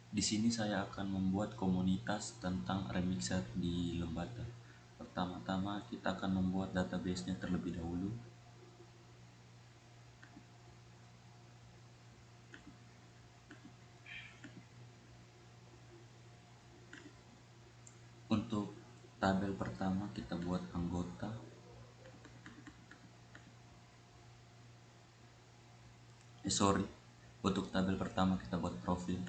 Di sini saya akan membuat komunitas tentang remixer di Lembata. Pertama-tama kita akan membuat database-nya terlebih dahulu. Untuk tabel pertama kita buat anggota. Untuk tabel pertama kita buat profil.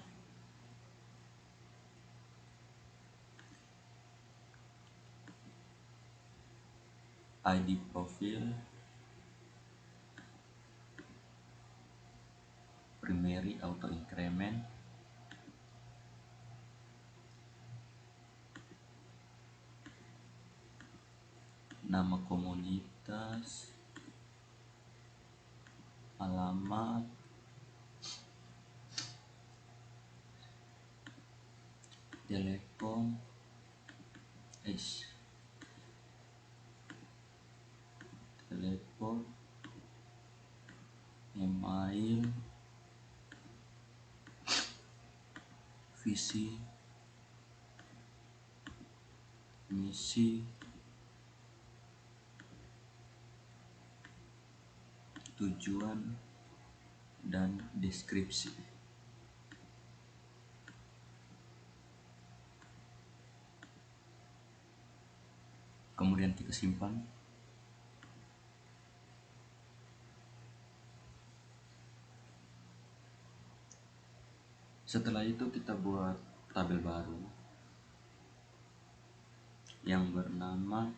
ID profil, primary auto increment, nama komunitas, alamat, telepon, email, visi, misi, tujuan, dan deskripsi. Kemudian kita simpan. Setelah itu kita buat tabel baru yang bernama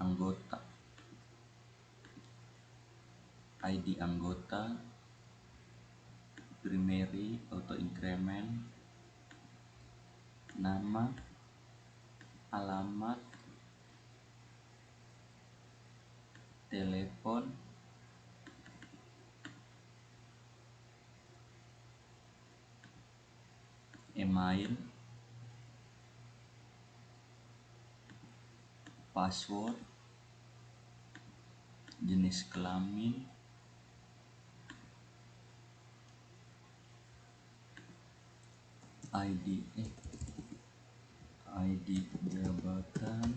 anggota. ID anggota, primary auto increment, nama, alamat, telepon, email, password, jenis kelamin, ID jabatan,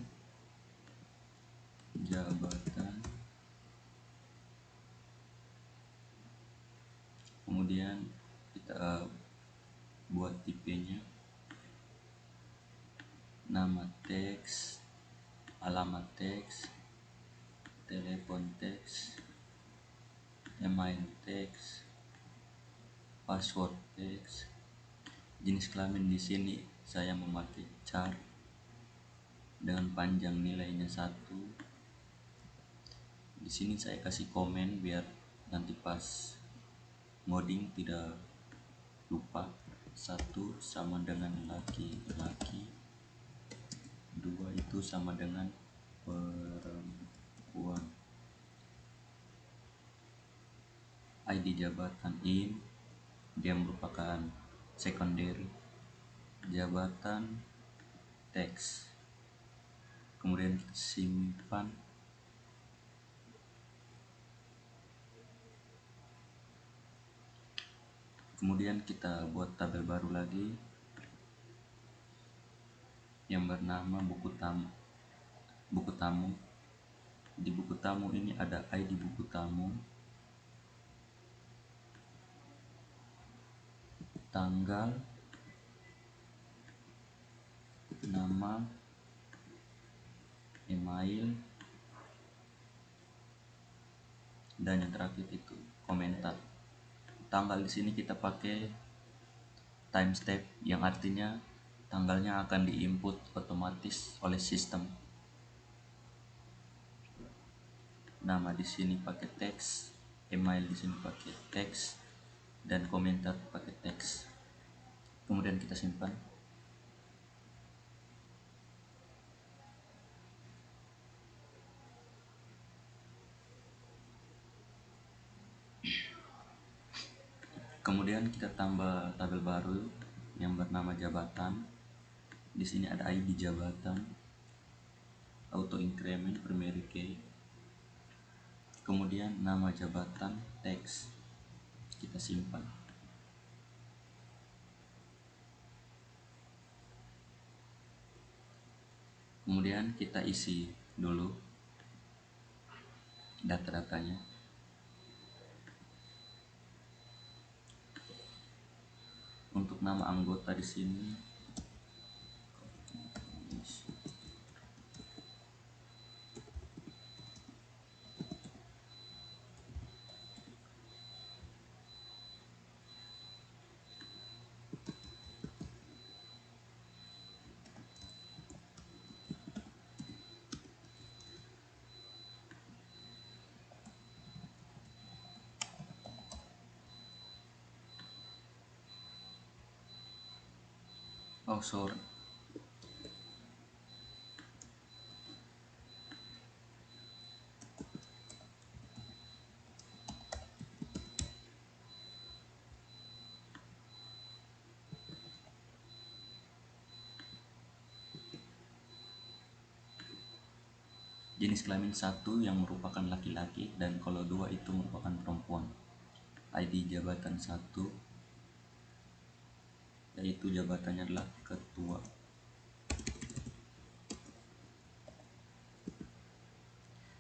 kemudian kita buat tipenya, nama teks, alamat teks, telepon teks, email teks, password teks. Jenis kelamin di sini saya memakai char dengan panjang nilainya 1. Di sini saya kasih komen biar nanti pas ngoding tidak lupa. 1 sama dengan laki-laki, 2 itu sama dengan perempuan. ID jabatan in, dia merupakan secondary. Jabatan teks, kemudian kita simpan. Kemudian kita buat tabel baru lagi yang bernama buku tamu. Di buku tamu ini ada ID buku tamu, tanggal, nama, email, dan yang terakhir itu komentar. Tanggal di sini kita pakai timestamp yang artinya tanggalnya akan diinput otomatis oleh sistem. Nama di sini pakai teks, email di sini pakai teks, dan komentar pakai teks. Kemudian kita simpan. Kemudian kita tambah tabel baru yang bernama jabatan. Di sini ada ID jabatan, auto increment primary key, kemudian nama jabatan teks. Kita simpan. Kemudian kita isi dulu data-datanya. Untuk nama anggota di sini oh sorry, jenis kelamin 1 yang merupakan laki-laki dan kalau 2 itu merupakan perempuan. ID jabatan 1 yaitu jabatannya adalah ketua.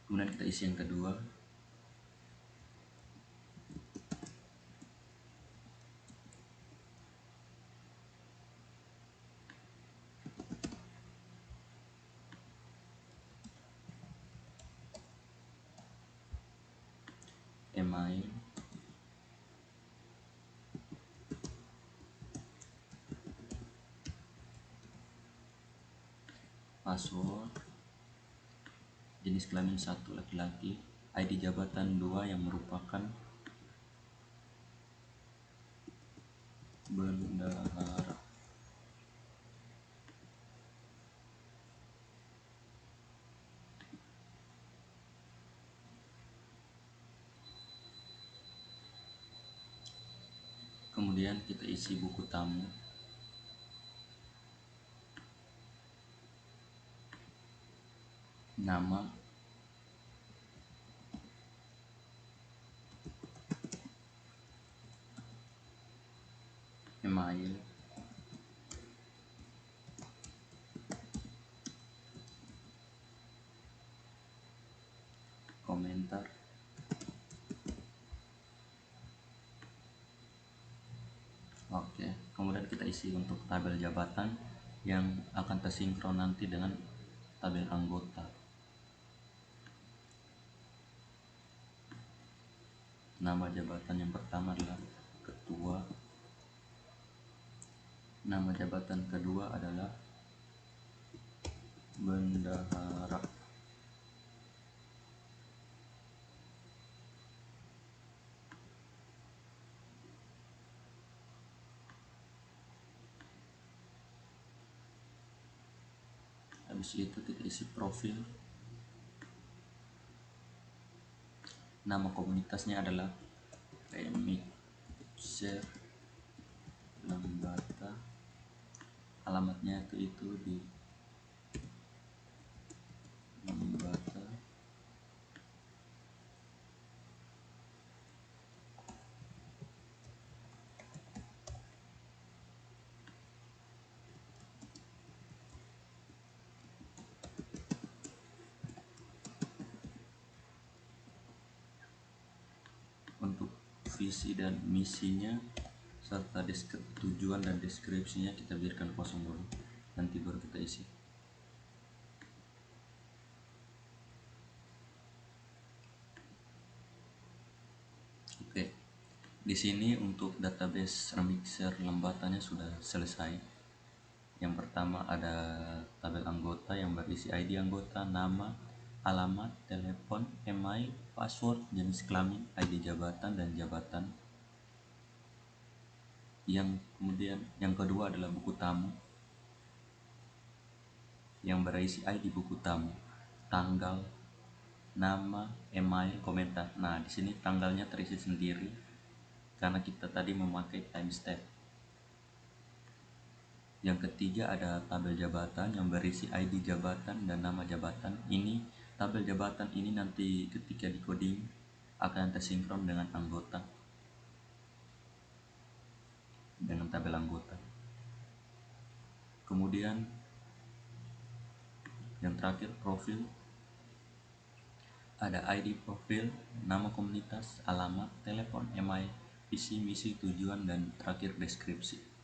Kemudian kita isi yang kedua. Email, password, jenis kelamin 1 laki-laki, ID jabatan 2 yang merupakan bendahara. Kemudian kita isi buku tamu. Nama, email, komentar, oke. Kemudian kita isi untuk tabel jabatan yang akan tersinkron nanti dengan tabel anggota. Nama jabatan yang pertama adalah ketua, nama jabatan kedua adalah bendahara. Habis itu kita isi profil. Nama komunitasnya adalah Remixer Lembata. Alamatnya itu di Lembata. Untuk visi dan misinya serta tujuan dan deskripsinya kita biarkan kosong dulu, nanti baru kita isi. Oke, di sini untuk database Remixer Lembatanya sudah selesai. Yang pertama ada tabel anggota yang berisi ID anggota, nama, alamat, telepon, email, password, jenis kelamin, ID jabatan dan jabatan. Kemudian yang kedua adalah buku tamu yang berisi ID buku tamu, tanggal, nama, email, komentar. Nah, di sini tanggalnya terisi sendiri karena kita tadi memakai timestamp. Yang ketiga ada tabel jabatan yang berisi ID jabatan dan nama jabatan. Ini tabel jabatan ini nanti ketika di coding akan tersinkron dengan anggota, dengan tabel anggota. Kemudian Yang terakhir profil, ada ID profil, nama komunitas, alamat, telepon, email, visi, misi, tujuan, dan terakhir deskripsi.